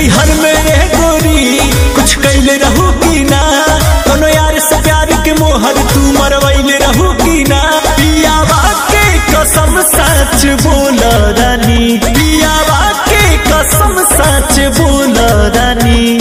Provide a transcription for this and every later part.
नैहर में रह गोरी कुछ कैले रहू की ना, कोनो यार से प्यार के मोहर तू मरवैले रहू की ना। पियावा के कसम सच बोल रानी, पियावा के कसम सच बोल रानी।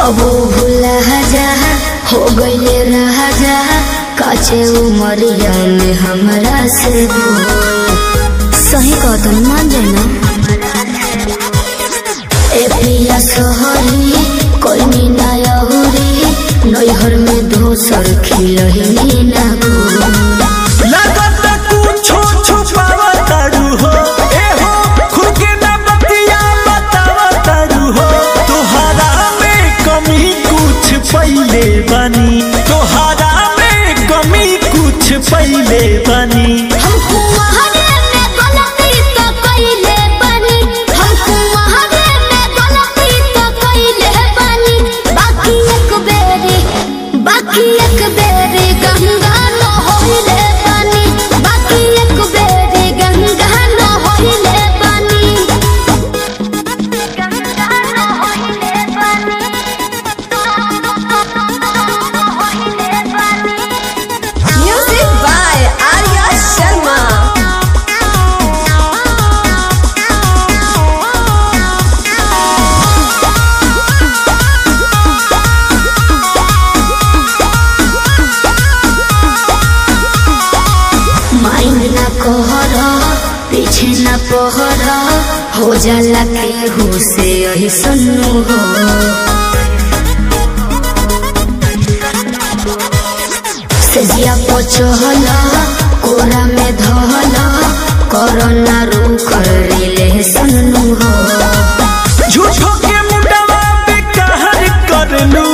अब भूला जा हो गईले राजा काचे उमरिया में हमरा से सही कदम मान जाना। ए पिया सोहरी कोई मीना यहुरी नैहर में दोसर खिलही ना लगत कुछो छुपावा तारू हो, ए हो खुद के ना बतिया बतावा तारू हो। तोहरा में कमी कुछ पहिले बनी, तोहरा में कमी कुछ पहिले बनी। पीछे न पहरा हो जाला केहू से यही सुनू हो। सजिया पचहला कोरा में धहला कोरोना रू कर ले सुनू हो। झूठो के मुंडवा पे कहर कर लू,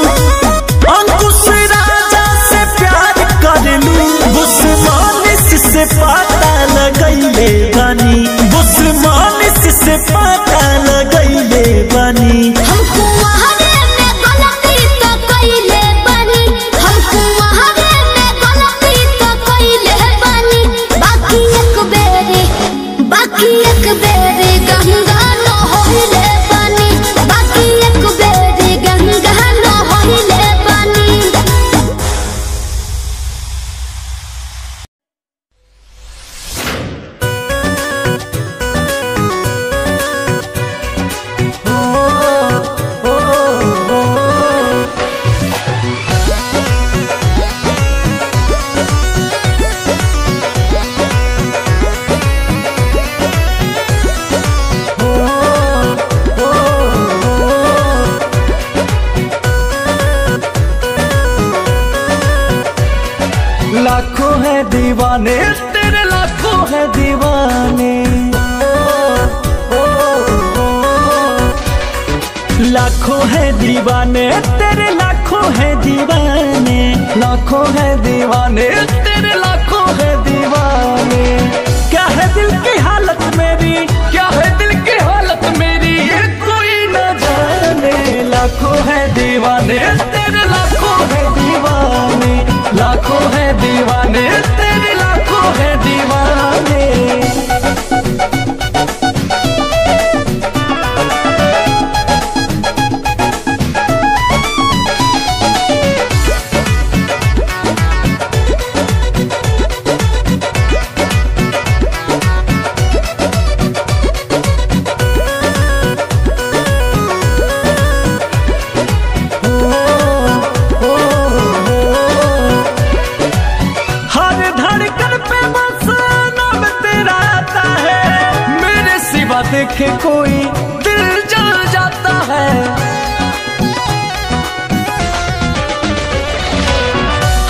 अंकुश राजा से प्यार कर लू। बुस्मानिस से पता लगैले बानी, बुस्मानिस से पता लगैले बानी। लाखों है दीवाने तेरे, लाखों है दीवाने। लाखों है दीवाने तेरे, लाखों है दीवाने। लाखों है दीवाने तेरे, लाखों है दीवाने। क्या है दिल की हालत मेरी, क्या है दिल की हालत मेरी, ये कोई न जाने। लाखों है दीवाने तेरे, लाखों है दीवाने। लाखों है दीवाने तेरे, लाखों है दीवाने। देखे कोई दिल जल जाता है,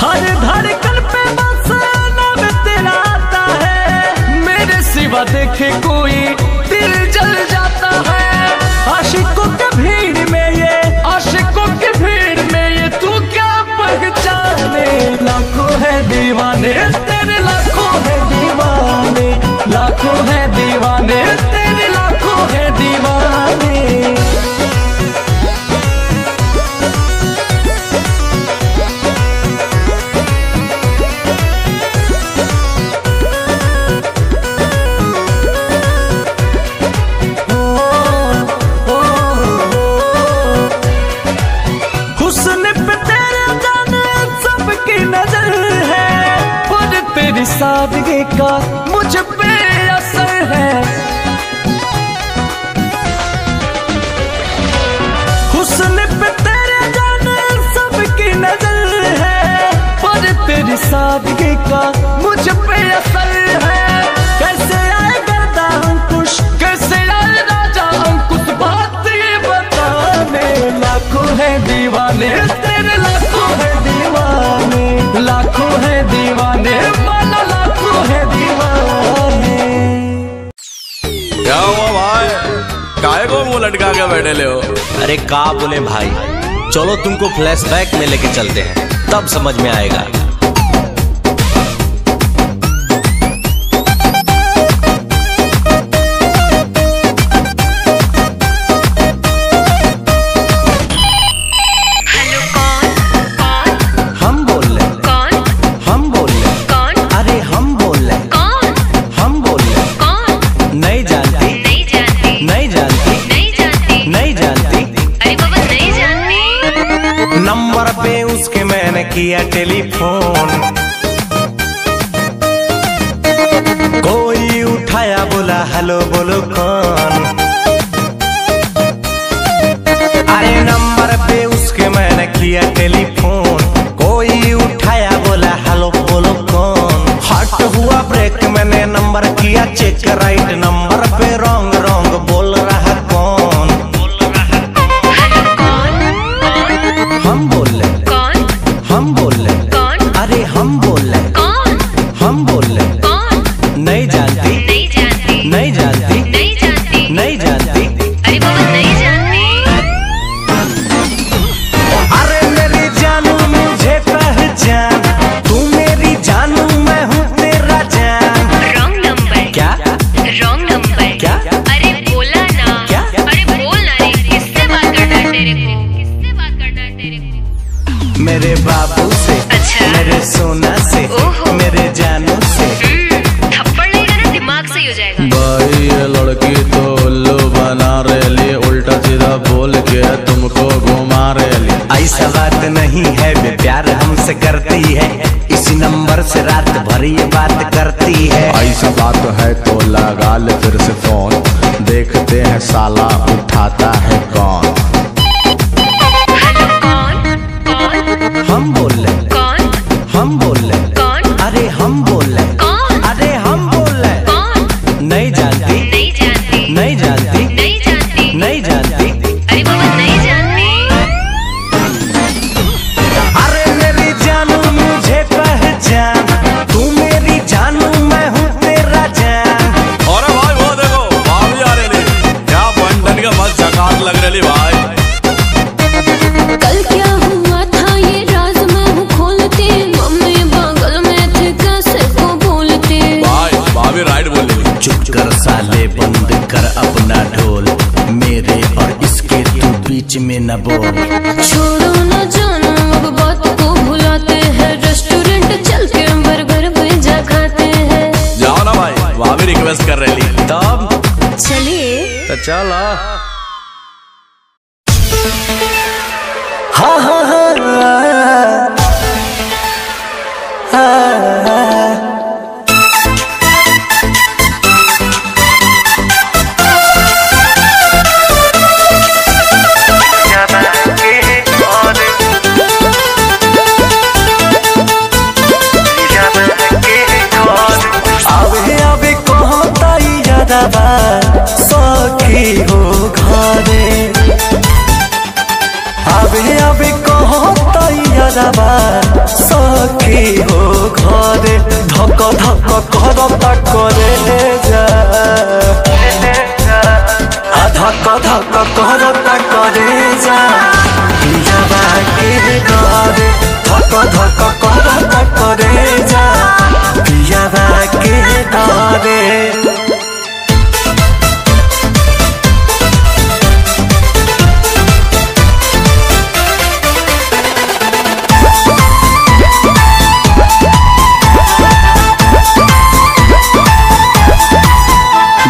हर धड़कन पे बस नाम देखे कोई दिल जल जाता है। आशिकों के भीड़ में ये, आशिकों के भीड़ में ये तू क्या पहचाने। लाखों है दीवाने तेरे, लाखों है दीवाने, लाखों है दीवाने तेरे, लाखों है दीवाने। सादगी का मुझ पे असर है, हुस्न पे तेरे जाने सबकी नजर है, पर तेरी सादगी का मुझ पे असर है। कैसे आए गर्दा अंकुश, कैसे आए राजा अंकुश, बात ये बताने। लाखों है दीवाने तेरे, लाखों है दीवाने, लाखों है दीवाने, क्या हुआ भाई, काहे को मुंह लटका के बैठे ले हो? अरे का बोले भाई, चलो तुमको फ्लैशबैक में लेके चलते हैं, तब समझ में आएगा। नंबर पे उसके मैंने किया टेलीफोन, कोई उठाया बोला हेलो बोलो कौन। अरे नंबर पे उसके मैंने किया टेलीफोन, कोई उठाया बोला हेलो बोलो कौन। हट हुआ ब्रेक, मैंने नंबर किया चेक, राइट नंबर पे रॉन्ग रॉन्ग बोल रहा कौन। हम बोल रहे कौन, हम बोल रहे कौन, अरे हम बोल रहे कौन, हम बोल रहे कौन। नहीं जानती, नहीं जानती, नहीं जानती, नहीं जानती, नहीं जानती, अरे बाबा नहीं जानती। अरे मेरी जानू मुझे पहचान, तू मेरी जानू मैं हूँ तेरा जान। रॉन्ग नंबर क्या, रॉन्ग नंबर क्या, अरे बोला ना क्या, अरे बोल ना रे, किससे बात करना है तेरे को, किससे बात करना है तेरे को। मेरे बाबू से, अच्छा, मेरे सोना से, मेरे जानू से। थप्पड़ लेगा ना दिमाग से ही हो जाएगा। भाई ये लड़की तो उल्लू बना रही, उल्टा सीधा बोल के तुमको घुमा रही। ऐसा बात नहीं है, वे प्यार हमसे करती है, इसी नंबर से रात भर ये बात करती है। ऐसा बात है तो लगा ले फिर से फोन, देखते हैं साला उठाता है कौन। हम बोल रहे कौन, हम बोल रहे कौन, अरे हम बोल रहे कौन, अरे हम बोल रहे कौन। नहीं जानती, नहीं जानती, नहीं जानती, नहीं जानती, नहीं जानती, अरे बाबा नहीं जानती। अरे मेरी जानू मुझे पहचान, तू मेरी जानू मैं हूँ तेरा जान। अरे भाई वो देखो भाभी आ रही, क्या बंटन का मस्त झकास लग रही भाई। कल क्या हुआ था ये राज मैं हूँ खोलती, मम्मी बगल में थे कैसे को बोलती। भाई भाभी राइट बोल रही। चुप कर साले, बंद कर अपना ढोल, मेरे और इसके तू बीच में न बोल। छोड़ो न जानो अब बात को भुलाते हैं, रेस्टोरेंट चल के बर्गर पिज्जा खाते हैं। जाओ ना भाई, भाभी रिक्वेस्ट कर रही। तब चलिए तो चला। हाँ हाँ आवे आवे कहता यादवा सखी हो घरे, आवे आवे कहता यादवा सखी हो घरे, धक धक करता करे जा। धक करता करे जा पियावा के डरे।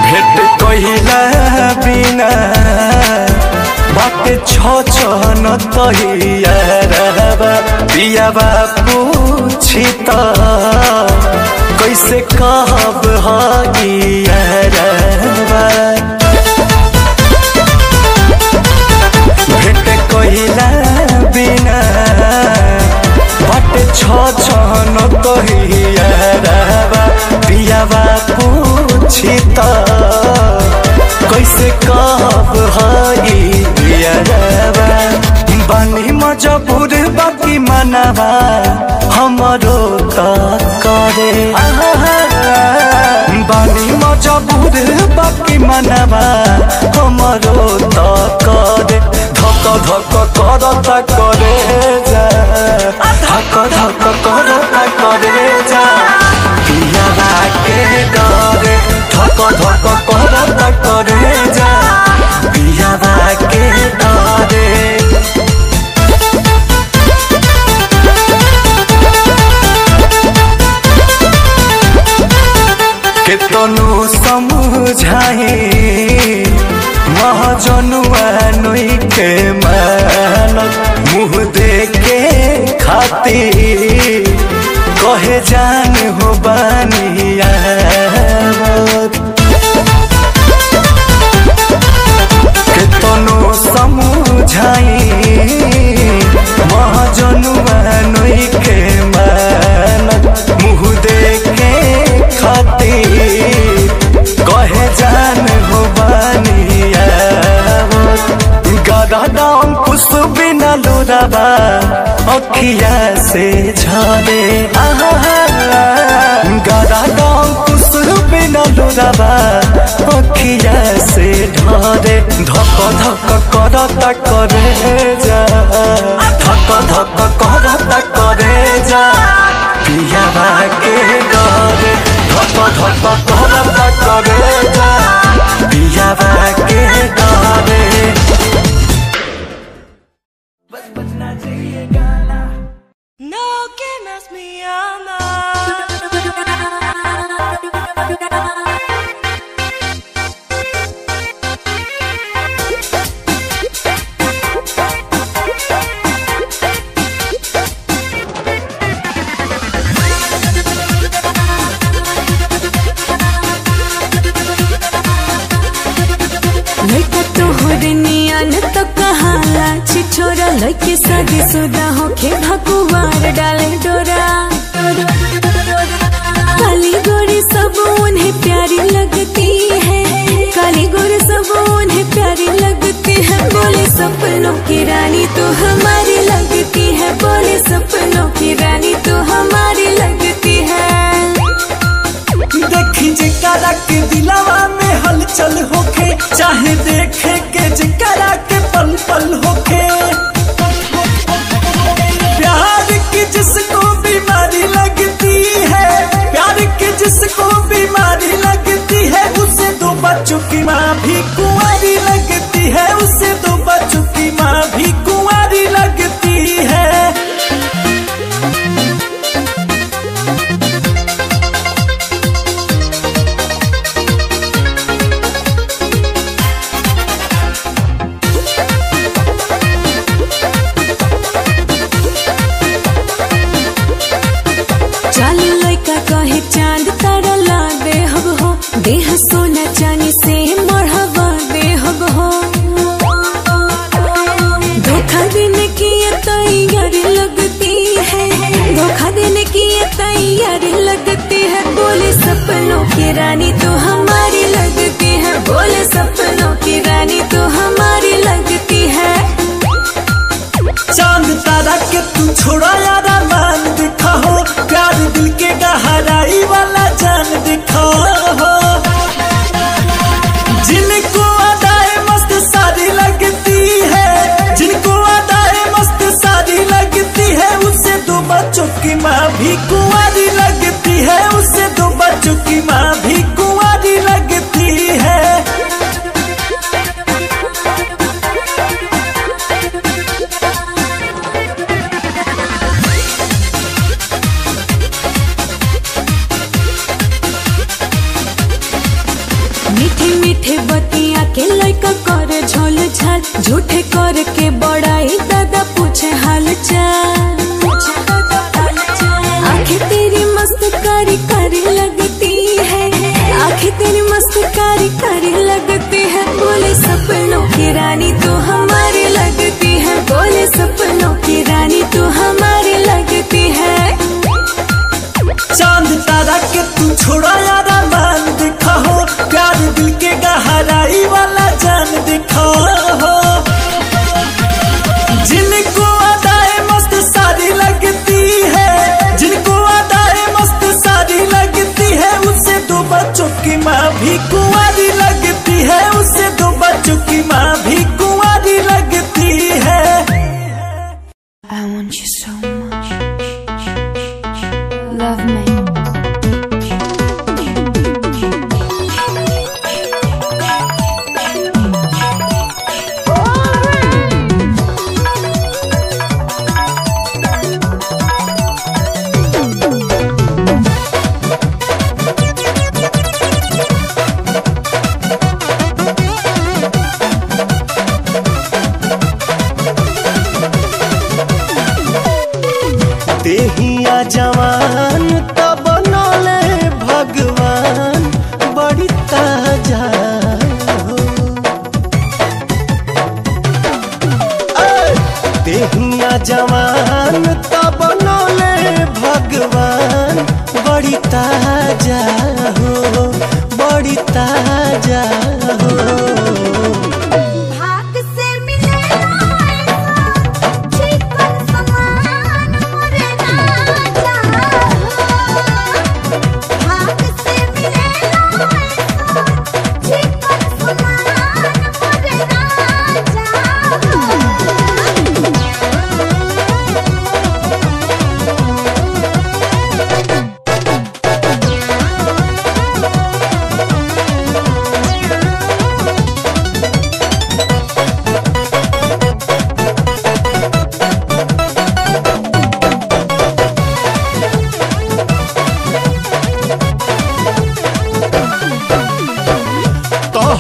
भेट कहिला बिना बाटे छन तहियारबा पियावा पूछी त कैसे कहब हगियारबा। भेट कहिला बिना बाटे छन तहियारबा पियावा पूछी त कैसे कहब हगियारबा। बानी मजबूर बाकी मनवा हमरो त करे। बानी मजबूर बाकी मनवा हमरो त करे। धक धक करता करे जा धक धक करता करे जा पियावा के डरे। धक धक करता करे जा पियावा के डरे। केतनो समझाए महाजनुआ नई के मानत मुँह देखे खातिर कहे जान हो बानिया। केतनो समझाए महाजनुआ नई के मानत मुँह देखे खातिर कहे जान हो बानिया। गदाम कुछ बिना लुराबा अखिया से झरे। गदाम कुछ बिना लुराबा अखिया से ढरे। धक धक करता करे जा धक धक करता करे जा पियावा के डरे। धक धक करता करे जा पियावा के डरे। No que más me ama. तो कहाला छिछोरा लइके शादी सुदा होके भकुआर डाले डोरा। काली गोरी सब उन्हें प्यारी लगती है। काली गोरी सब उन्हें प्यारी लगती है। बोले सपनों की रानी तो हमारी लगती है। बोले सपनों की रानी तो हमारी लगती है। देखी जकरा के दिलवा में हलचल होके चाहे देखे के जकरा के पल पल होके। प्यार की जिसको बीमारी लगती है प्यार की जिसको बीमारी लगती है उसे दो बच्चों की माँ भी कुंवारी लगती है। उसे दो बच्चों की माँ भी कुंवारी लगती है। चांद तारा ला दे हब हो देह सोना चांदी से मढ़वा दे हब हो। धोखा देने की ये तैयारी लगती है। धोखा देने की ये तैयारी लगती है। बोले सपनों की रानी तो हमारी लगती है। बोले सपनों की रानी तो हमारी लगती है। चांद तारा के तू छोड़ा यारा मान दिखा हो प्यार दिल के गहराई वाला जान दिखा हो। जिनको अदाएं मस्त सारी लगती है जिनको अदाएं मस्त सारी लगती है उसे दो माँ भी कुंवारी लगती है, उससे 2 बच्चों की माँ भी कुंवारी लगती है। मीठे मीठे बतिया के लड़का कर झोल झाल, झूठे कर के बड़ाई दादा पूछे हाल चाल। आंखें तेरी मस्त कारी कारी लगती है, आंखें तेरी मस्त कारी कारी लगती है। बोले सपनों की रानी तू हमारी लगती है, बोले सपनों की रानी तू हमारी लगती है। चांद तारा के तू छोड़ा यार मान दिखा हो, प्यार दिल के गहराई वाला जान दिखा हो। जिनको अदाएं मस्त सारी लगती है, जिनको अदाएं मस्त सारी लगती है, उससे 2 बच्चों की माँ भी कुंवारी लगती है, उससे 2 बच्चों की माँ भी कुंवारी लगती है। I want you so much, love me। देहिया जवान तब बनले भगवान, बड़ी ताजा हो। देहिया जवान तब बनले भगवान, बड़ी ताजा हो, बड़ी ताजा हो।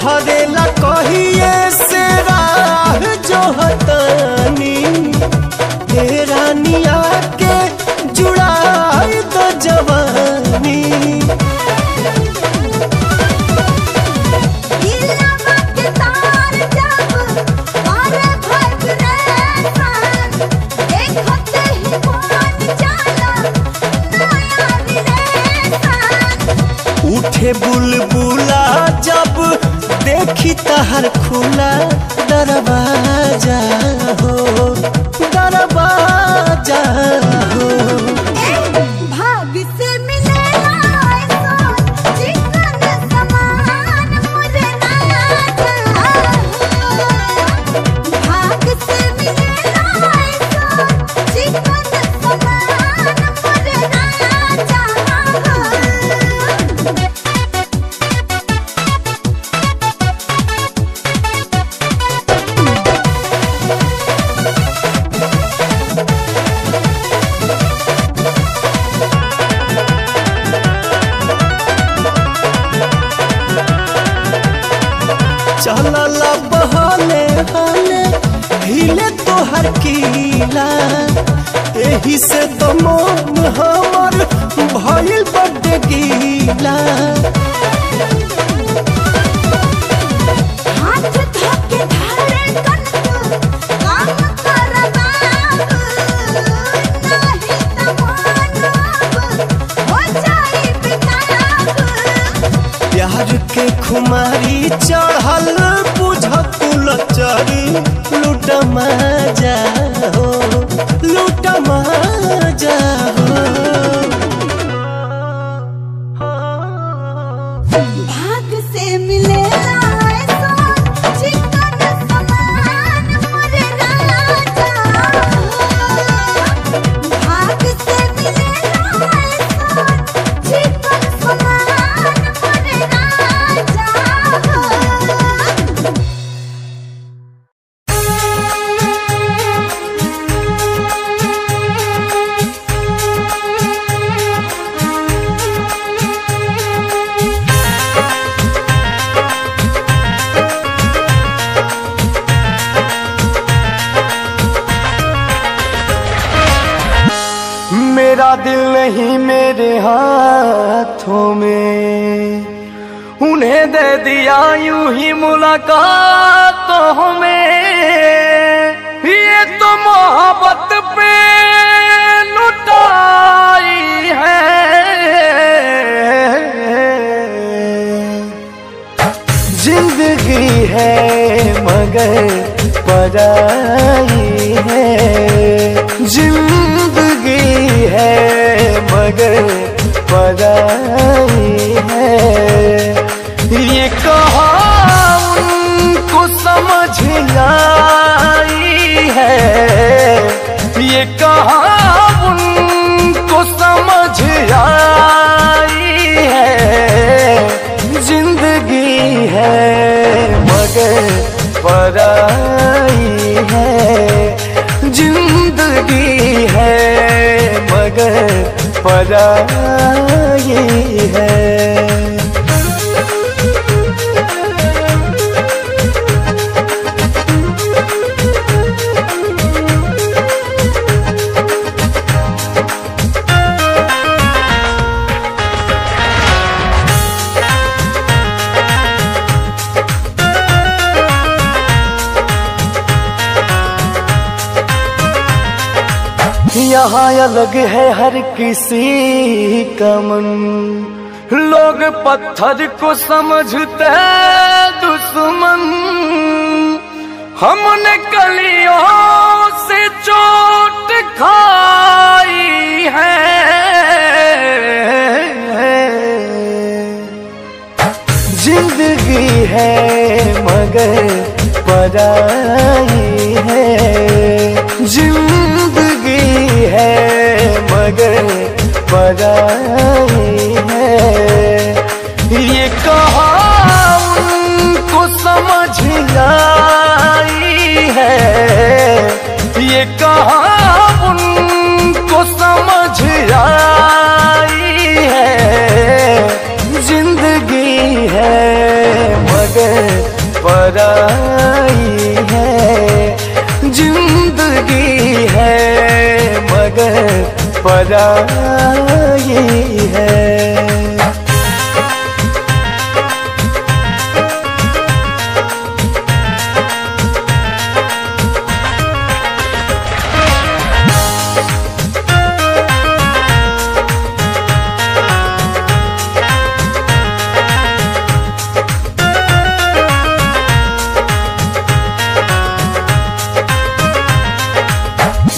हरेला कहिए से राह जो हतानी, हे रानिया के जुड़ाई तो जवानी। उठे बुलबुला जब देखी तहर खुला दरवाजा हो, दरवाजा हो। भाग से मिलेला ऐसा चिकन समान मुझे ना जा, भाग से मिलेला ऐसा चिकन समान मुझे ना जा। चलला बहाने हाने हिले तोहर कीला, एही से तो मन हमर भइल बड़ गीला। हाथ धोके धारे कन काम कर बाबू, नहीं तो मानब हो जाई बेताब। प्यार के खुमारी चढ़ल बुझ कुलचरी, लूट मजा हो, लूट मजा हो। भाग से मिलेला ऐसा चिकन समान मुझे ना जा, भाग से मिलेला मेरा दिल नहीं मेरे हाथों में, उन्हें दे दिया यूं ही मुलाकातों में। ये तो मोहब्बत पे लुटाई है, जिंदगी है मगर पराई है, जिंदगी है मगर पराई है। ये कहा उनको समझ आई है, ये कहा उनको समझ आई है, जिंदगी है मगर पराई है, जिंदगी है मगर पराई है। यहाँ अलग है हर किसी का मन, लोग पत्थर को समझते दुश्मन, हमने कलियों से चोट खाई है, जिंदगी है मगर पराई है, जिंदगी है मगर पराई है। ये कहा उनको समझ आई है, ये कहा उनको समझ आई है, जिंदगी है मगर पराई है, जिंदगी है मगर पराई है।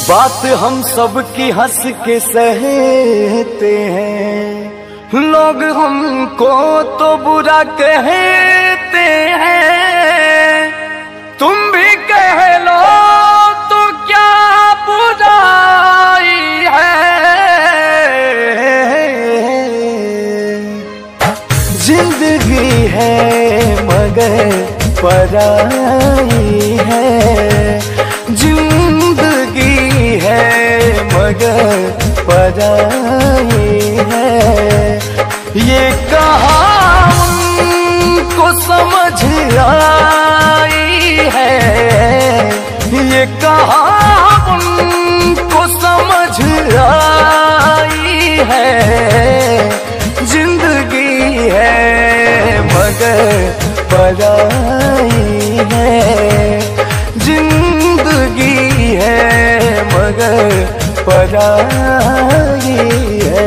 बात हम सब की हंस के सहते हैं, लोग हमको तो बुरा कहते हैं, तुम भी कह लो तो क्या बुराई है, जिंदगी है मगर पराई है, जिंदगी है मगर पराई है। ये कहा उनको समझ आई है, ये कहा उनको समझ आई है, जिंदगी है मगर पराई है, जिंदगी है मगर पराई है।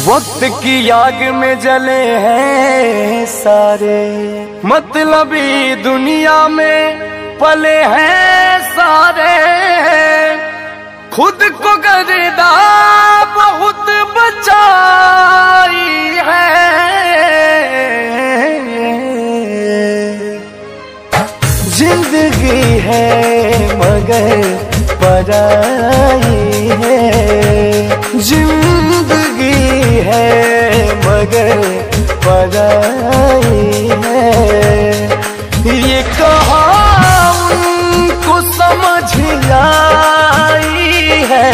वक्त की आग में जले हैं सारे, मतलबी दुनिया में पले हैं सारे, खुद को गर्दा बहुत बचाई है, जिंदगी है मगर पराई है, जिंदगी है मगर पराई है। ये कहाँ उनको समझ आई है,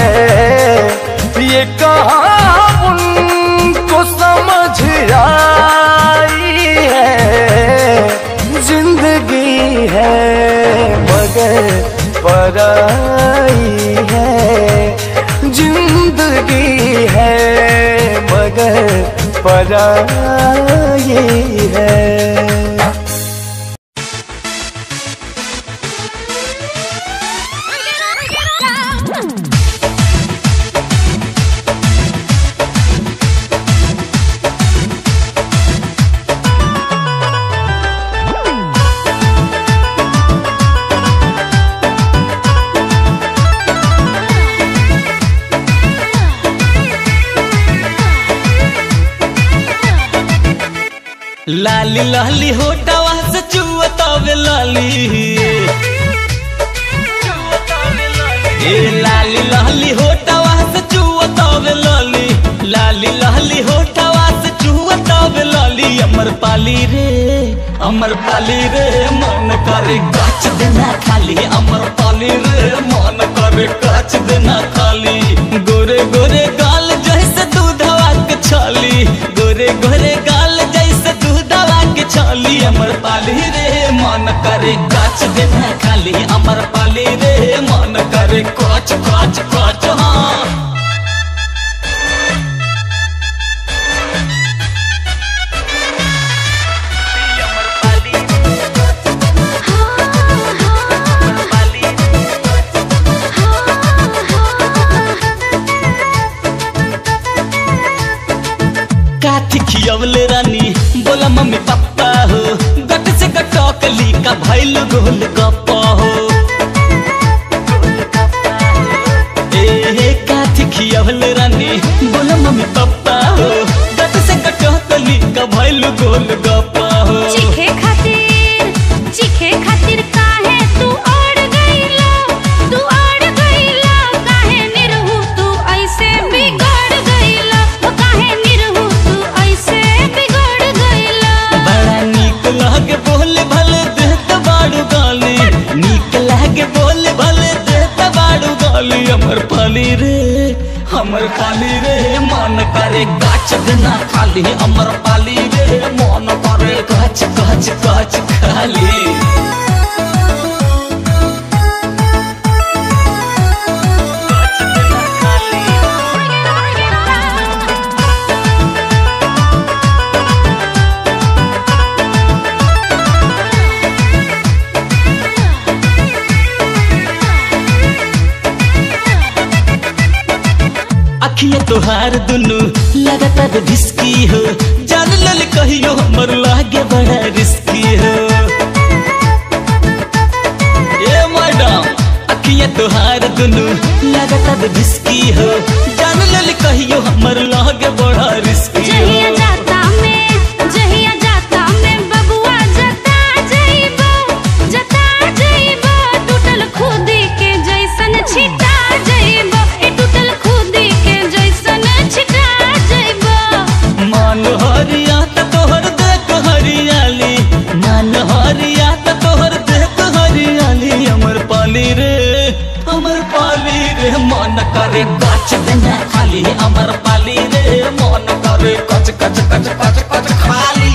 ये कहाँ उनको समझ आई है। जिंदगी है मगर पराई है, जिंदगी है मगर पराई है। लाली लाली होटवा से चुअतावे लाली, ए लाली लाली होटवा से चुअतावे लाली, लाली लाली होटवा से चुअतावे लाली। अमर पाली रे मन करे काच देना खाली, अमर पाली रे मन करे काच देना खाली। गोरे गोरे गाल जैसे दूधवा के छाली, गोरे गोरे गाल जैसे दूधवा के छाली। अमर पाली रे मन करे काच देना खाली, अमर पाली रे मन करे काच काच काच। हाँ खियवले रानी बोला मम्मी पापा हो, गट से गटकली का भैल गोल गप्पा हो। ए काथी खियवले रानी बोला मम्मी पापा हो, गट से गटकली का भैल गोल गप्पा हो। चीखे खातिर काहे तू अड़ गईला, तू अड़ गईला। काहे निरहु तू ऐसे बिगड़ गईला, काहे निरहु तू ऐसे बिगड़ गईला। बड़ा नीक लागे बोले भले देत बाड़ू गाली, नीक लागे बोले भले देत बाड़ू गाली। अमर पाली रे मन करे गाछ देना खाली, अमर पाली रे मन करे गाछ गाछ गाछ खाली। अखिया तोहार दुनु लगातार ढिसकी हो, जान लल कहियो हमर लागे बड़ा रिस्की हो। ए मैडम अखिया तोहार दुनु लगातार ढिसकी हो, जान लल कहियो हमर लागे बड़ा रिस्की हो। जहिया जाता में बबुआ जता जइबो, टूटल खुदी के जैसन छिटा जइबो, टूटल खुदी के जैसन छिटा जइबो। मान हरिया त तोहर देख हरियाली, मान हरिया त तोहर देख हरियाली। अमर पाली रे मन करे गाछ देना खाली, अमर पाली रे मन करे कच कच कच कच कच खाली।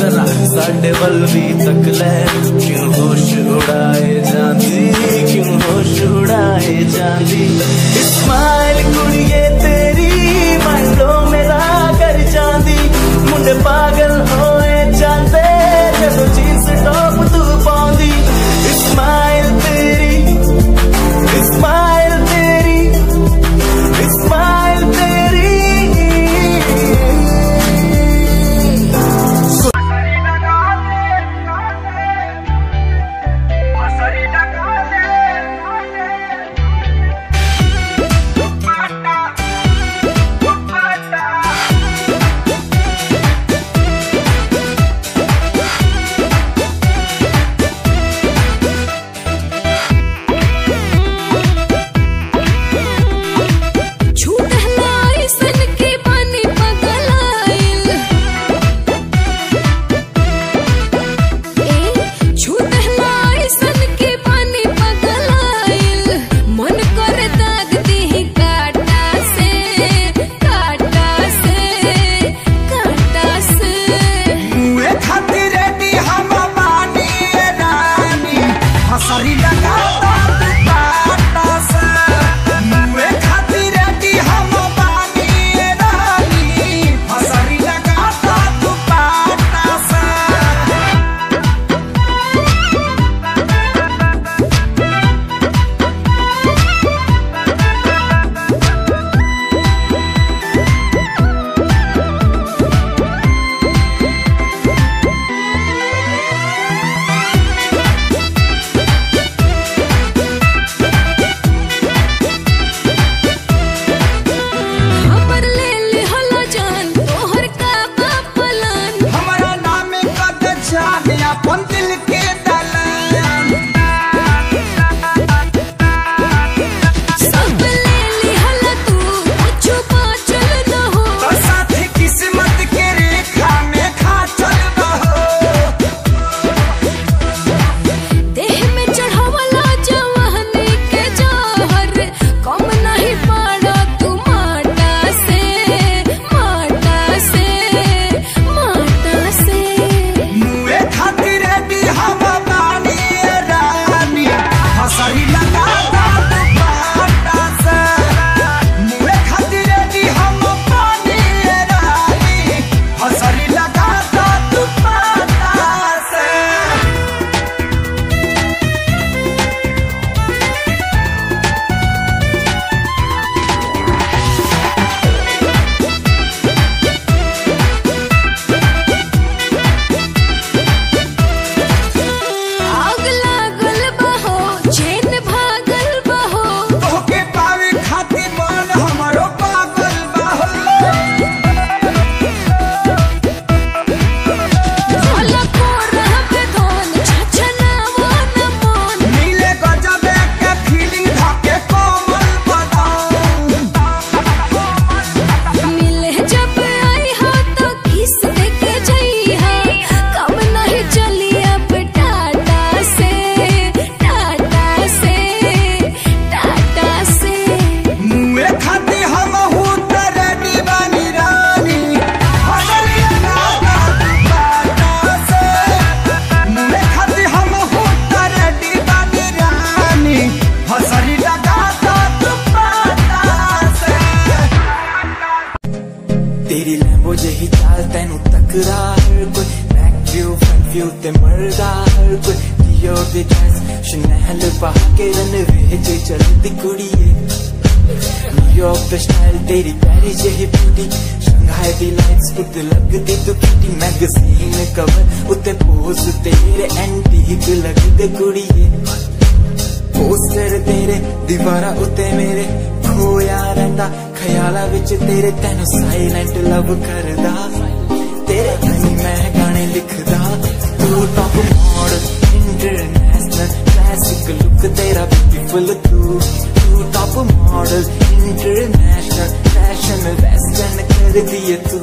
जरा साडे वल भी तक ले, क्यों होश उड़ाए जांदी, क्यों होश उड़ाए जांदी। स्माइल कुड़िए तेरी माइंडो मेरा कर जांदी, मुंडे पागल होए जांदे जदों जींस टॉप तू पाउंदी। स्माइल तेरी, स्माइल तेरी, स्माइल तेरी। पोस्टर तेरे दीवारा उते मेरे खोया रहंदा ख्याला विच तेरे तेनू साइलेंट लव करदा तेरे लिए मैं गाने लिखदा तू top model international classic look तेरा ब्यूटीफुल तू top model international fashion western कर दिए तू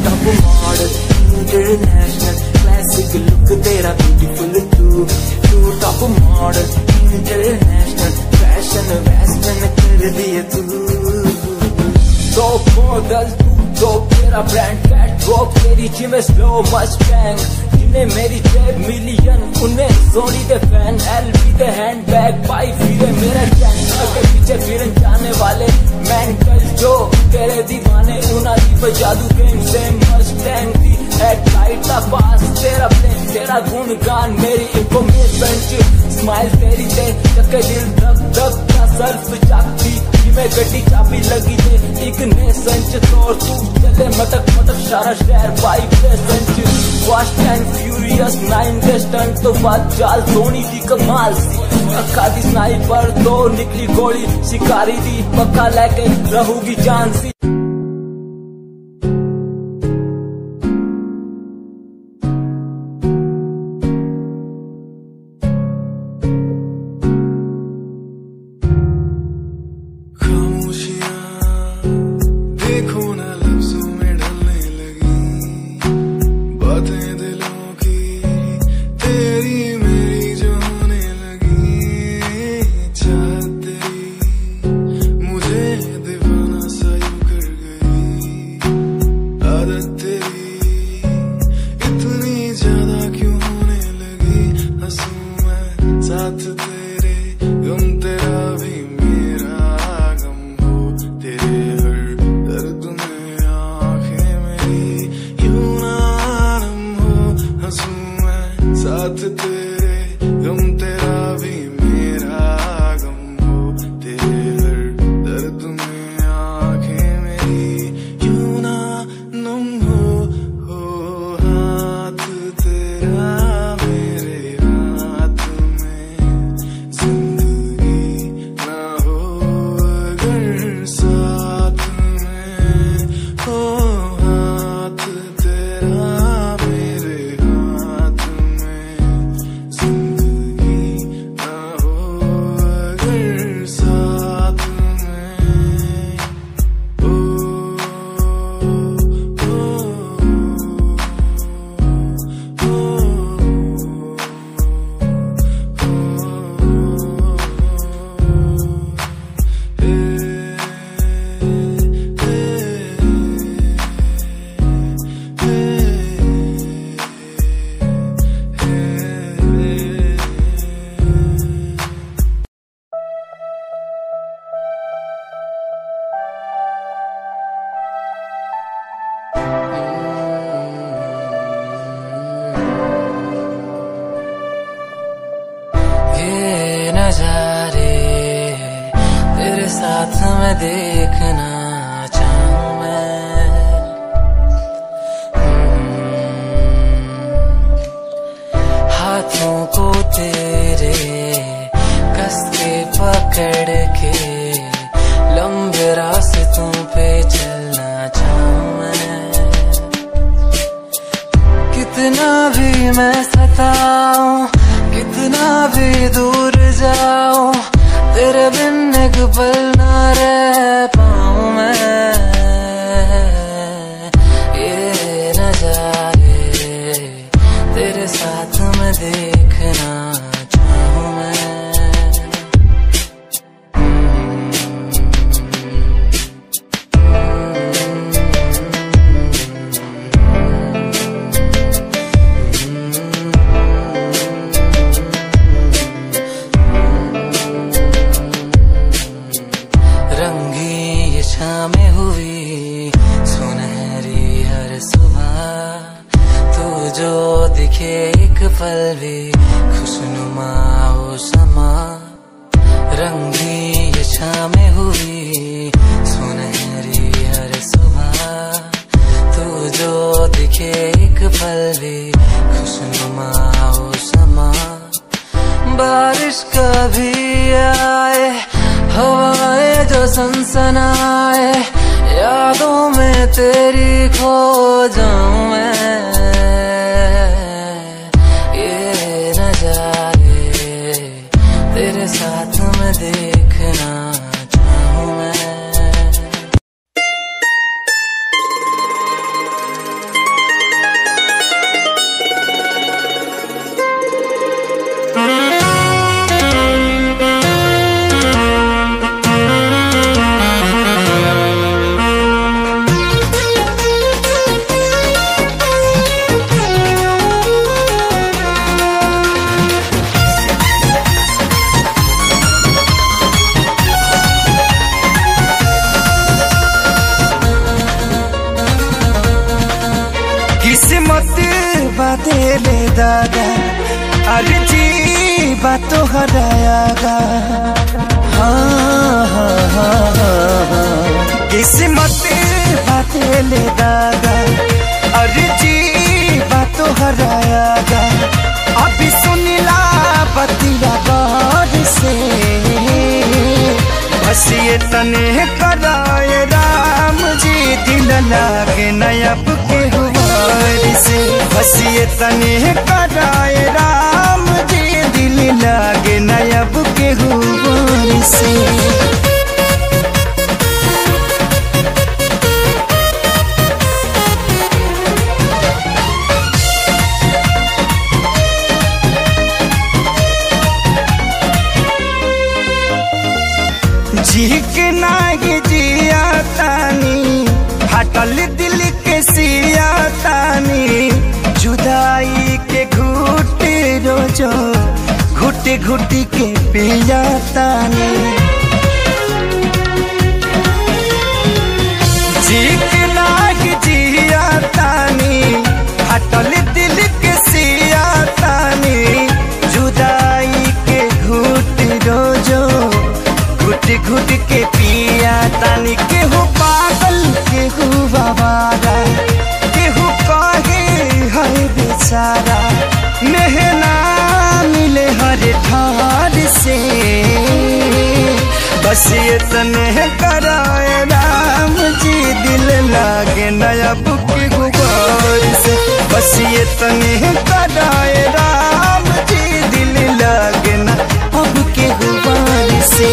top model international classic look तेरा ब्यूटीफुल तू top model international fashion western कर दिए तू तो मॉडल तू तो मेरा ब्रांड कैट वॉक, तेरी जिम स्लो मस्टैंग, जिन्हें मेरी जेब मिलियन उन्हें सोनी दे फैन, एलबी दे हैंड बैग पाई फिरे मेरा गैंग के पीछे फिरन जाने वाले मेंटल जो तेरे दीवाने उना दी जादू गेम सेम मस्टैंग दी हेडलाइट का पास तेरा प्लेन तेरा गुणगान मेरी इंफॉर्मेशन स्माइल तेरी दे चक्के दिल धक धक का सर्फ चाकती में गड्डी चाबी लगी थे एक ने संच तोड़ तू चले मटक मटक सारा शहर बाइक पे संच फास्ट एंड फ्यूरियस 9 के स्टंट तो बात चाल धोनी की कमाल सी अक्का दी स्नाइपर तो निकली गोली शिकारी दी पक्का लेके रहूगी जान सी। नजारे तेरे साथ में देखना चाहूं मैं, हाथों को तेरे कस के पकड़ के लंबे रास्तों पे चलना चाहूं मैं। कितना भी मैं सताऊं कितना भी दूर जाऊं तेरे बिन एक पल ना रह पाऊं मैं। ये नजारे तेरे साथ में देखना चाहूं मैं। में हुई सुनहरी हर सुबह तू जो दिखे एक पल भी खुशनुमा हो समा। रंगी ये शामें हुई सुनहरी हर सुबह तू जो दिखे एक पल भी खुशनुमा हो समा। बारिश कभी आए हवाएं जो सनसनाए यादों में तेरी खो जाऊं मैं। ये नजारे तेरे साथ में देखना चाहूं मैं। किस्मत बाते ले दादा अर्जी बातों हरायागा। हाँ हाँ हाँ हाँ किस्मत बाते ले दादा अर्जी बातों हरायागा। अभी सुनिला बतिया गौर से बस ये तने कराए राम जी दिल लागे नयब के हुआर से। बस ये तने कराए राम जी दिल लागे नयब के हुआर से। जी के नागे जिया तानी हटल दिल के सिया तानी जुदाई के घुट रोजो घुट घुट के पिया तानी। जी के नागे जिया तानी हटल दिल के सिया तानी जुदाई के घुट रोजो घुट घुट के पिया तानी। केहू पागल केहू बाबारा केहू कहे है बेचारा मेहना मिले हर ठार से। बस ये तने कराए राम जी दिल लागे नयब के गुबार से। बस ये तने कराए राम जी दिल लागे ना अब के गुबार से।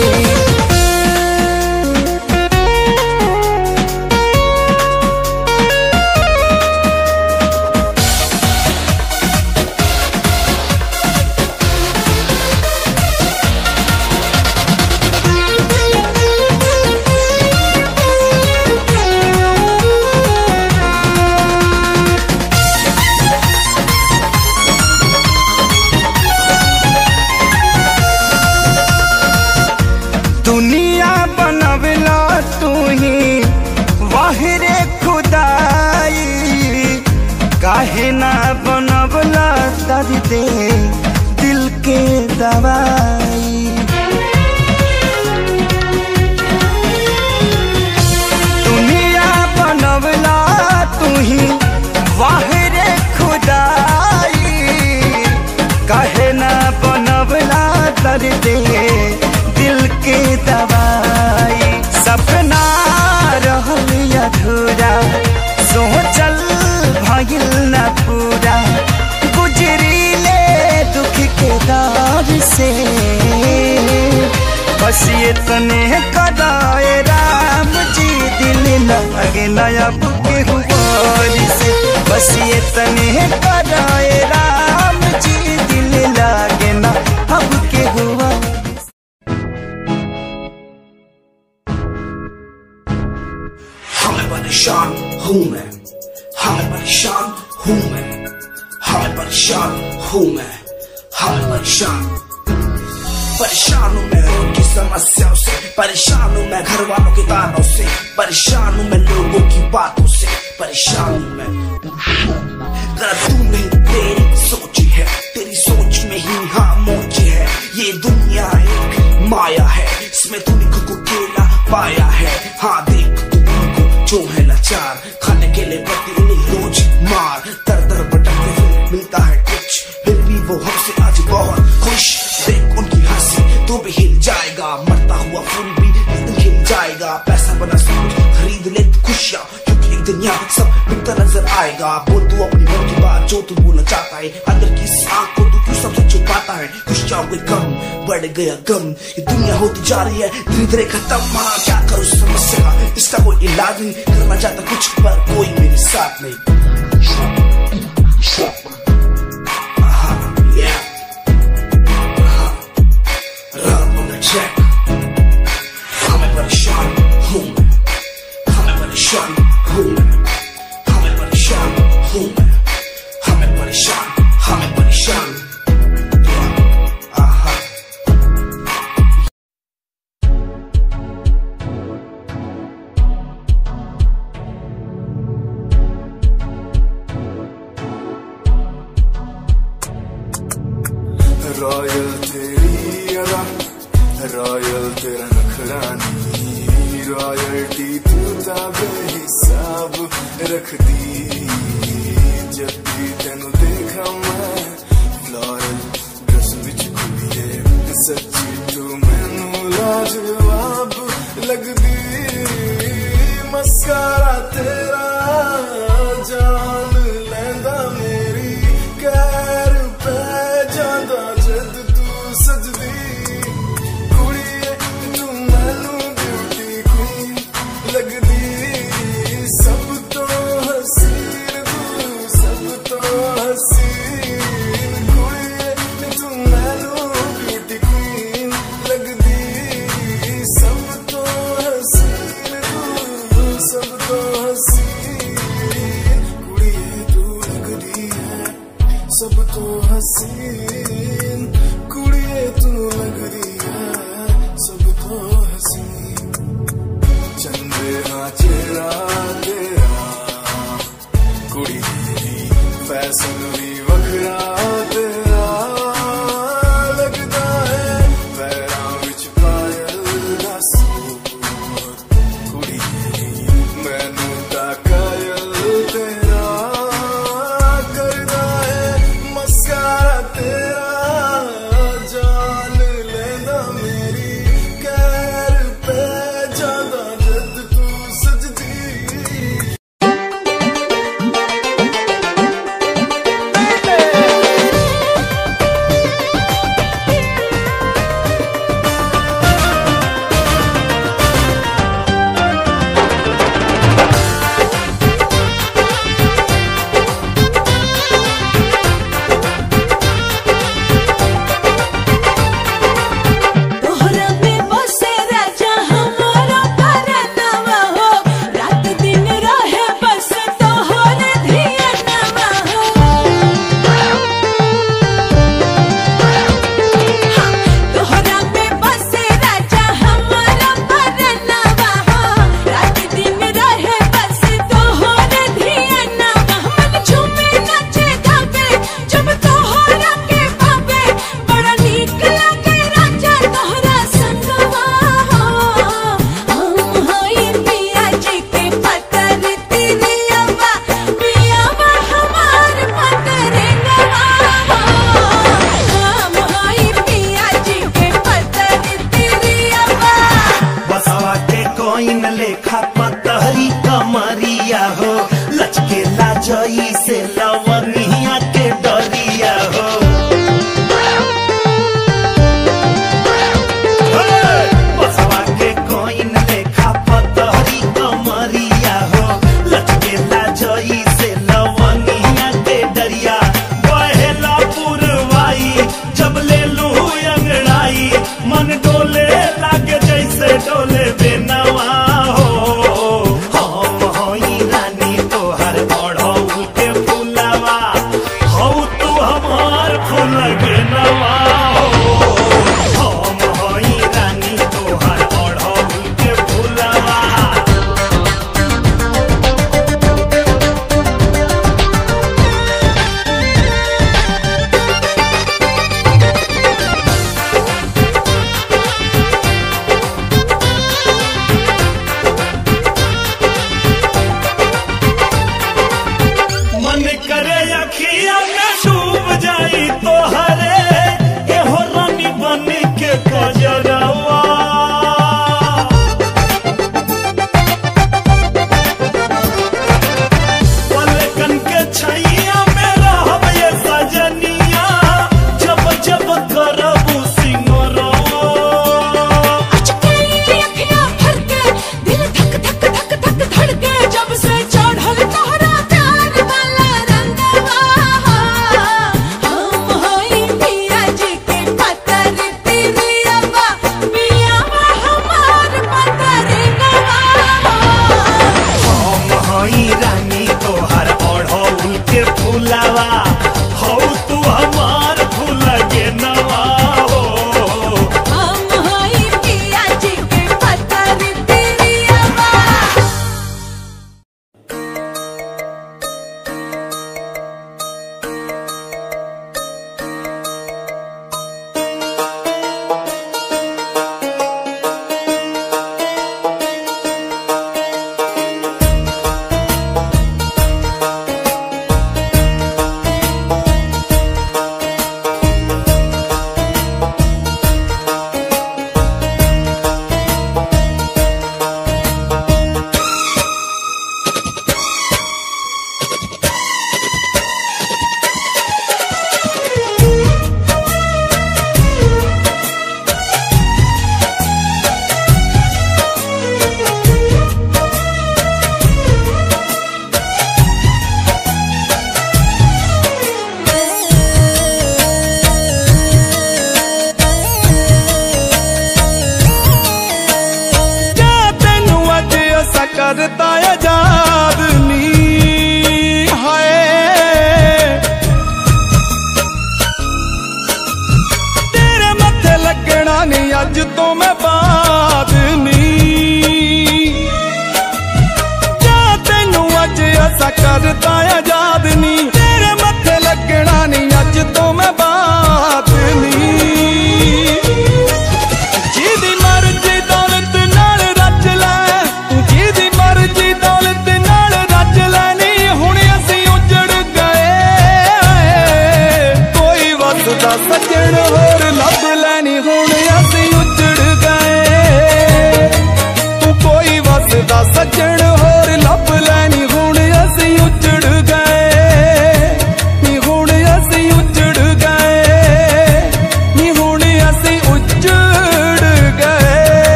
दुनिया बनवला तू ही वाहिरे खुदाई काहे ना बनवला दर्द दिल के दवाई। दुनिया बनवला तू ही वाहिरे खुदाई काहे ना बनवला दर्द दिल के दवाई। सपना रहल अधूरा सोचल भइल न पूरा गुजरीले दुख के दौर से। बस ये तने कराए राम जी दिल लागे नयब के हुआर से। बस ये तने कराए राम जी दिल लागे ना अब के हुआर। परेशान हूँ मैं, हाँ परेशान हूँ मैं, हाँ परेशान हूँ मैं, हाँ परेशान। परेशान हूँ मैं उनकी समस्याओं से, परेशान हूँ मैं घर वालों के तानों से, परेशान हूँ मैं लोगों की बातों से, परेशान हूँ मैं। गलत तू नहीं तेरी सोच है, तेरी सोच में ही हाँ मोची है। ये दुनिया एक माया है, इसमें तूने खुद को अकेला पाया है। हाँ देख जो है लाचार, खाने के लिए पड़ती उन्हें रोज मार। दर दर भटकते फिर मिलता है कुछ, फिर भी वो हमसे आज बहुत खुश। देख उनकी हंसी तो भी हिल जाएगा, मरता हुआ फूल भी खिल जाएगा। पैसा बना सब खरीद ले खुशियाँ, क्योंकि एक दिन यहाँ सब मिलता नजर आएगा। बोल तू अपनी मन की बात जो तू बोलना चाहता है, अंदर की आँख को तू क्यों सबसे छुपाता है। खुशियाँ हुई कम बढ़ गया गम, ये दुनिया होती जा रही है धीरे धीरे खत्म। हाँ क्या करूँ समस्या का, इसका कोई इलाज नहीं, करना चाहता कुछ पर कोई मेरे साथ नहीं। हमें परेशान हूँ मैं, हमें परेशान हूँ मैं, हमें परेशान हूँ मैं, हमें परेशान, हमें परेशान। रॉयल तेरी अदा, रॉयल तेरा नखरानी, रॉयल्टी तू बेहिसाब रख दी। जब भी तेनू देखा मैं फ्लोरल ड्रेस विच कुड़िए, सच्ची तू मैनू लाजवाब लगदी। मस्कारा तेरा जान लैंदा मेरी, कैर पै जांदा जद तू सजदी। कुड़िए तू मैनू ब्यूटी क्वीन लगदी, सब तो हसीन तू, सब तो हसीन। कुड़िए तू मैनू ब्यूटी क्वीन लगदी, सब तो हसीन तू, सब तो हसीन। कुड़िए तू लगदी है सब तो हसीन, कुड़िए तू लगदी है सब तो हसीन। चंद्रा चेहरा तेरा, कुड़ी फैशन भी वखरा तेरा लगदा है। पैरां विच पायल दा सूट, कुड़ी मैनू तां कायल तेरा करदा है। मस्कारा तेरा जान लैंदा मेरी, कैर पै जांदा जद तू सजदी। तोहरा में बसे राजा हमारा परनवा हो, रात दिन रहे बस तोहरे धियानवा हो। तोहरा में बसे राजा हमारा परनवा हो, रात दिन रहे बस तोहरे धियानवा। मन झूमे नाचे गावे जब तोहरा के भावे, बड़ा नीक लागे राजा तोहरा संगवा हो। हम होई पिया जी के पतर तिरियवा, पियावा हमार पतरंगवा हो। हम होई पिया जी के पतर तिरियवा। बसवा के कोइन लेखा पतहरी कमरिया हो, लचके लाजई से लवनिया के डरिया हो। बसवा के कोइन लेखा पतहरी कमरिया हो, लचके लाजई से लवनिया के डरिया। बहेला पुरवाई जब ले लू अंगड़ाई, मन डोले लागे जैसे डोले बेनवा हो। हम होई रानी तोहर ओढ़ऊ के फुलवा, हौ तू हमार फूल गेनवा हो। हम होई रानी तोहर ओढ़ऊ के फुलवा। मन करे अखिया में डूब जाई तोहरे, एहो रानी बन के कजरवा। पलकन के छैया में रहब ये सजनिया, जब जब करबू सिंगरवा। अचकेली अखियाँ भर के दिल धक धक धक धक धड़के, जब से चढ़ल तोहरा प्यार वाला रंगवा हो। हम होई पिया जी के पतर तिरियवा,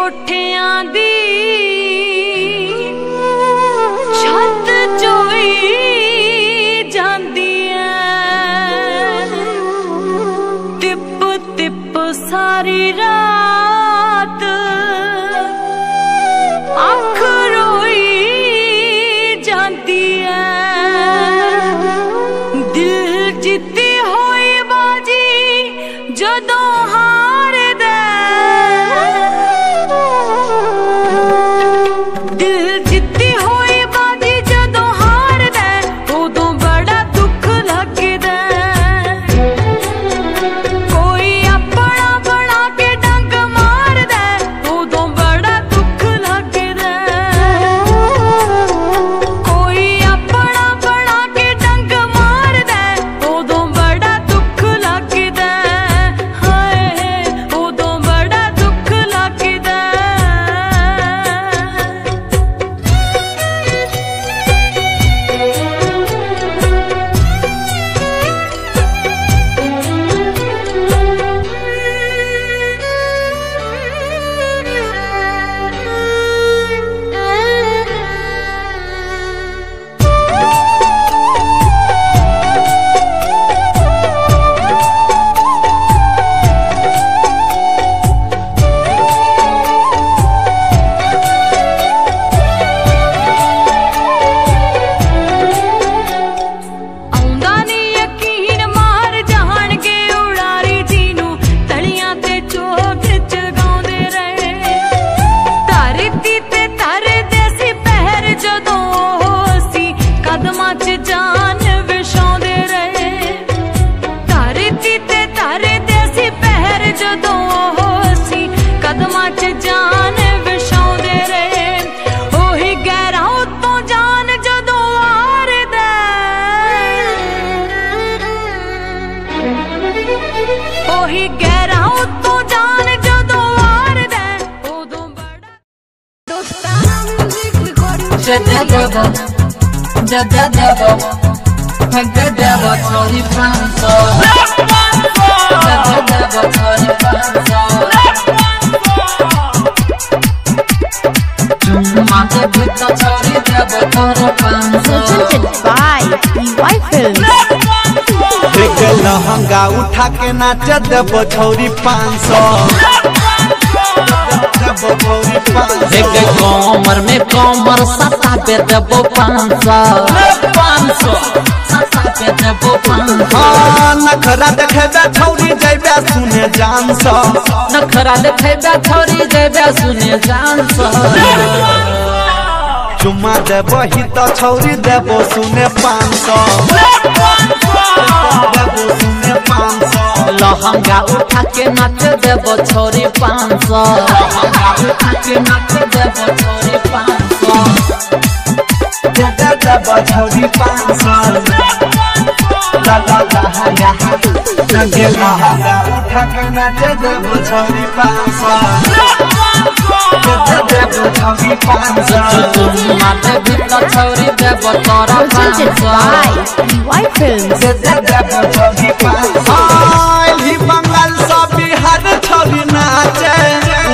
कोठियां दी छत चोई जांदी ऐ तिप तिप सारी रात अख रोई जांदी ऐ दिल जित्ती होई बाजी जदों हार दे दिल जित्ती होई बाजी जदों हार दे उदों बड़ा दुख लगदा कोई अपना बना के डंग मार दे उदों बड़ा दुख लगदा कोई अपना बना के डंग मार दे उदों बड़ा दुख लगदा हाय उदों बड़ा दुख लगदा ਆਉਂਦਾ ਨੀ ਯਕੀਨ ਮਾਰ ਜਾਣਗੇ ਉਡਾਰੀ ਜੀ ਨੂੰ ਤਲੀਆਂ ਤੇ ਚੋਗ ਚਗਾਉਂਦੇ ਰਹੇ ਧਰਤੀ ਤੇ ਧਰਦੇ ਸੀ ਪਹਿਰ ਜਦੋਂ ਉਹ ਸੀ ਕਦਮਾਂ 'ਚ ਜਾਨ ਵਿਛਾਉਂਦੇ ਰਹੇ ਧਰਤੀ ਤੇ ਧਰਦੇ ਸੀ ਪਹਿਰ ਜਦੋਂ ਉਹ ਸੀ ਕਦਮਾਂ 'ਚ ਜਾਨ ਵਿਛਾਉਂਦੇ ਰਹੇ ਉਹੀ ਗਹਿਰਾ ਉੱਤੋਂ ਜਾਨ ਜਦੋਂ ਵਾਰਦਾ ਉਹੀ ਗਹਿਰਾ ਉੱਤੋਂ ਜਾਨ ਜਦੋਂ ਵਾਰਦਾ ਉਦੋਂ ਬੜਾ Presented by EY Films. एक लहंगा उठा के नाच देबो छौरी 500 एक कमर में कमर सता पे देबो 500 सता पे देबो 500 नखरा देखेबे छौरी जइबे सुने जान सा नखरा देखेबे छौरी जइबे सुने जान सा चुम्मा देबो ही तो छौरी देबो सुने 500 देबो सुने 500 लहंगा उठा के नाच देबो छौरी 500 लहंगा उठा के नाच देबो छौरी 500 देबो छौरी 500 ला ला ला लहंगा उठा के नाच देबो छौरी 500 देबो छौरी 500 माथे भीतर छौरी देबो तोरा 500 EY Films. देबो छौरी 500 ही बंगाल सा बिहार छौरी नाचे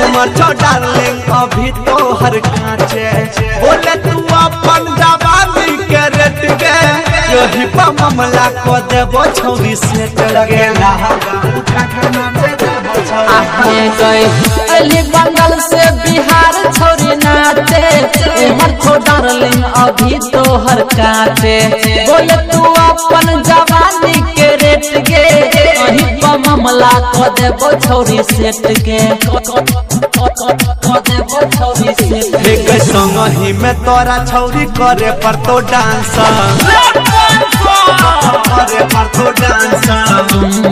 उमर छो डार्लिंग अभी तो हर कांचे बोले तू अपन जवानी के रेट के यही पर मामला को देबो छौरी सेट लगे उठा के नाचे देबो छौरी आए गए अली बंगाल से बिहार छौरी नाचे उमर छो डार्लिंग अभी तो हर कांचे बोले तू अपन जवानी के रेट के वही पर मामला को देबो छौरी सेट के को देबो छौरी सेट एक संग ही में तोरा छौरी करे पर तो डांस करे पर तो डांस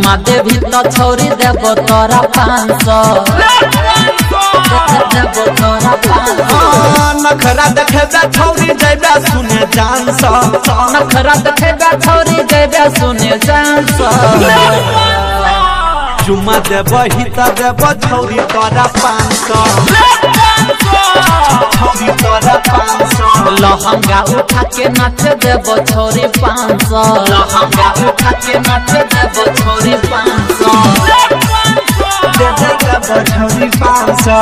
माथे भीतर छौरी देबो तोरा 500 देबो तोरा 500 नखरा देखेबे छौरी जइबे सुने जान सा नखरा देखेबे छौरी जइबे सुने जान सा चुम्मा देबो ही त देबो छौरी तोरा 500 छौरी तोरा 500 लहंगा उठा के नाच देबो छौरी 500 लहंगा उठा के नाच देबो छौरी 500 देबो छौरी 500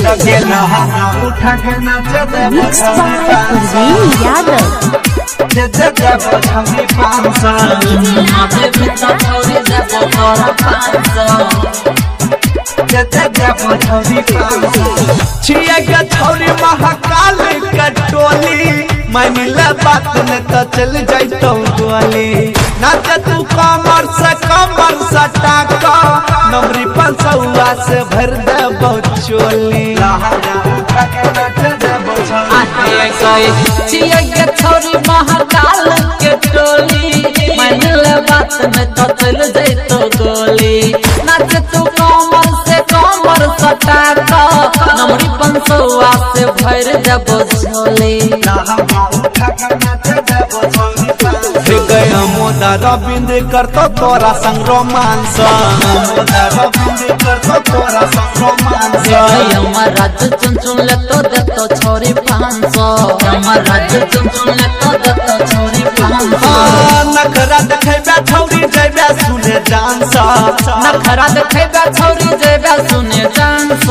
लगे लहंगा उठा के नाच दे छौरी 500 छौरी 500 छिया के छौरी महाकाल का टोली मानिला बात न तो चल जाई तो गोली नाच तू कमर सटा का नमरी 500 से भर दे चोली छिया के छौरी महाकाल के टोली मानिला बात न तो चल जाई तो गोली नाच तू कमर सटा का नमरी 500 से भर दे चोली गया मोदा रविंद कर तो तोरा संग रोमांस हमार राज्य चुन ले तो दे तो छोरी 500 हमार राज्य चुन ले तो दे तो छोरी 500 नखरा देखेबे छौरी जेबे सुने डांस नखरा देखेबे छौरी जेबे सुने डांस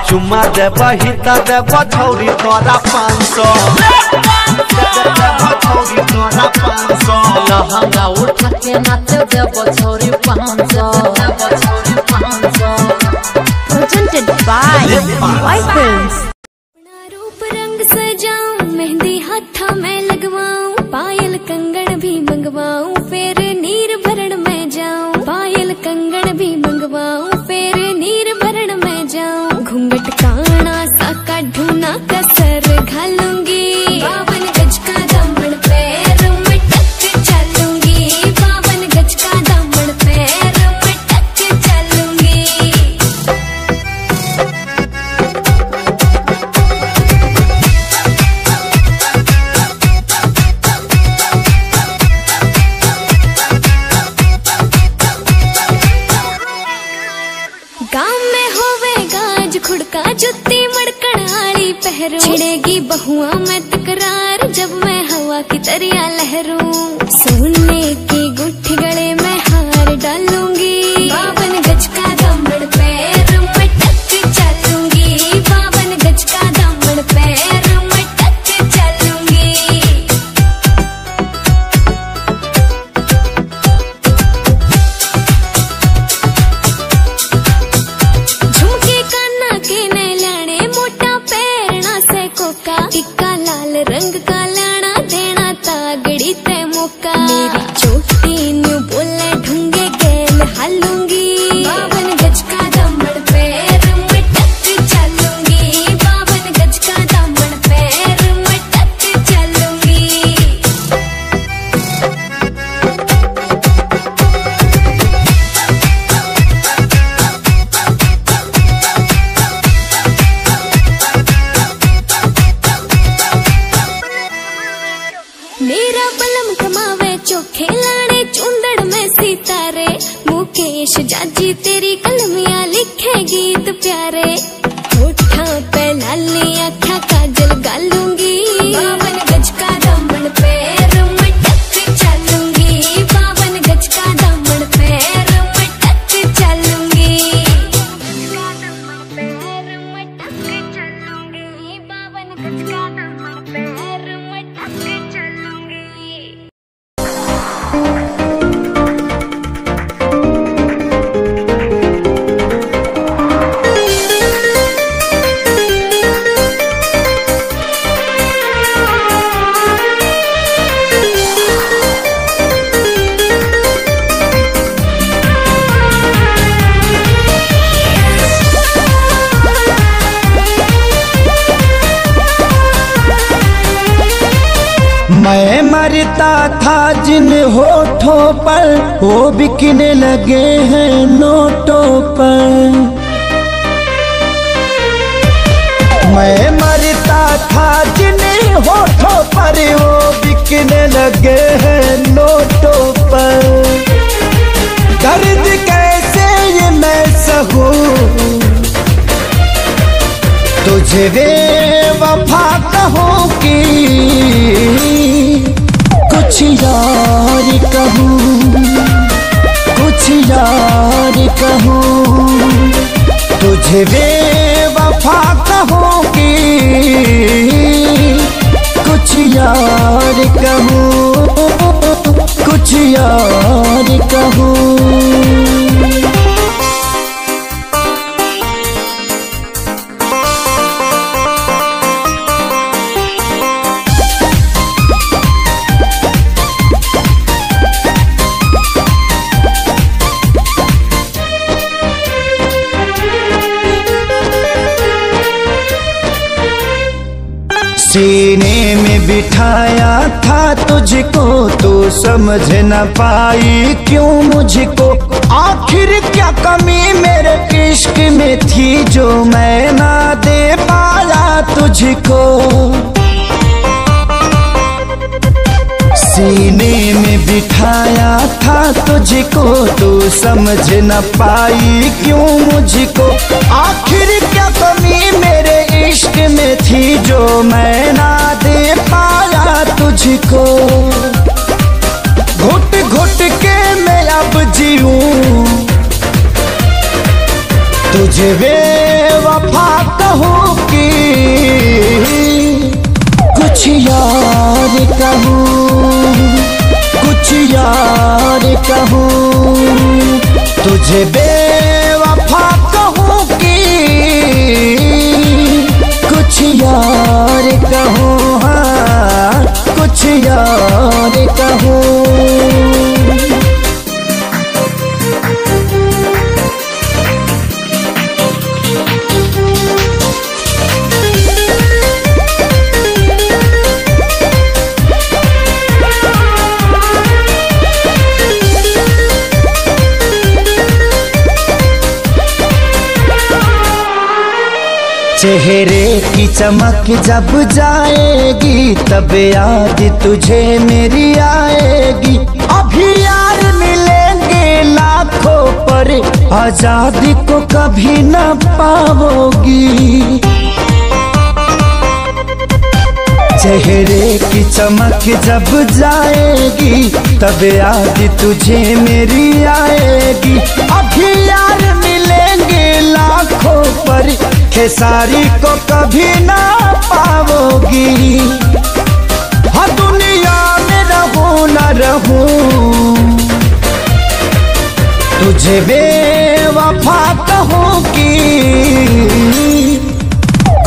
चुम्मा देबा हिता देबा छौरी तोरा 500 लहंगा उठा के नाच देबो छोरी 500 Presented by White Films. रूप रंग सजाऊं मेहंदी हाथा में लगवाऊं पायल कंगन भी मंगवाऊं फिर नीर भरण में जाऊं पायल कंगन भी मंगवाऊं फिर नीर भरण में जाऊं घूंघट काना सा का ढूना कसर घालूंगी 52 गज का दामन पैर में टक चलूंगी 52 गज का दामन पैर में टक चलूंगी गाँव में होवे गाज खुड़का जुत्ती मड़कन आली पहरू छिड़ेगी बहुआ में तकरार जब मैं हवा की तरिया लहरूं सोने की गुट्ठी गले में हार डालूंगी 52 गज का दामन पैर में टक चलूंगी 52 गज का दामन पैर में टक चलूंगी झुमके काना के नैलाने मोटा पैरना से कोका टिक्का लाल रंग का लाना देना तागड़ी ते मौका मेरी चोटी न्यू बोले ढूंगे गेल हालूंगी 52 गज का दामन पैर में टक चलूंगी 52 गज का दामन पैर में टक चलूंगी मेरा बलम कमावे चोखे लाने चुंदड़ में सितारे मुकेश जाजी तेरी कलमियां लिखे गीत प्यारे होठा पे लाली आँखा काजल गालूंगी 52 गज का दामन पैर में टक चलूंगी 52 गज का दामन पैर में टक चलूंगी 52 गज का दामन पैर में टक चलूंगी मैं मरता था जिन होठों पर वो बिकने लगे हैं नोटों पर मैं मरता था जिन होठों पर वो बिकने लगे हैं नोटों पर दर्द कैसे ये मैं सहूं तुझे बेवफा कहूं कि कुछ यार कहूं यार कहूँ, तुझे बेवफा कहूँगी, कुछ यार कहूँ, कुछ यार कहूँ। सीने में बिठाया था तुझको, तू समझ न पाई क्यों मुझको। आखिर क्या कमी मेरे इश्क में थी जो मैं ना दे पाया तुझको। सीने में बिठाया था तुझको, तू समझ न पाई क्यों मुझको। आखिर क्या कमी मेरे इश्क में थी जो मैं ना दे पाया तुझको। घुट घुट के मैं अब जीऊं, तुझे बेवफा कहूँ कि कुछ यार कहूँ, कुछ यार कहूँ। तुझे बेवफा कहूँ कि कुछ यार कहूँ, हाँ कुछ यार कहूँ। चेहरे की चमक जब जाएगी, तब याद तुझे मेरी आएगी। अभी यार मिलेंगे लाखों पर, आजादी को कभी न पाओगी। चेहरे की चमक जब जाएगी, तब याद तुझे मेरी आएगी। अभी यार मिलेंगे लाखों पर, खेसारी को कभी ना पाओगी। हाँ दुनिया में रहूं न रहूं, तुझे बेवफा कहूँ कि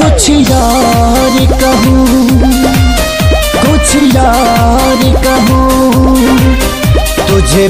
कुछ यार कहूँ, कुछ यार कहूँ। तुझे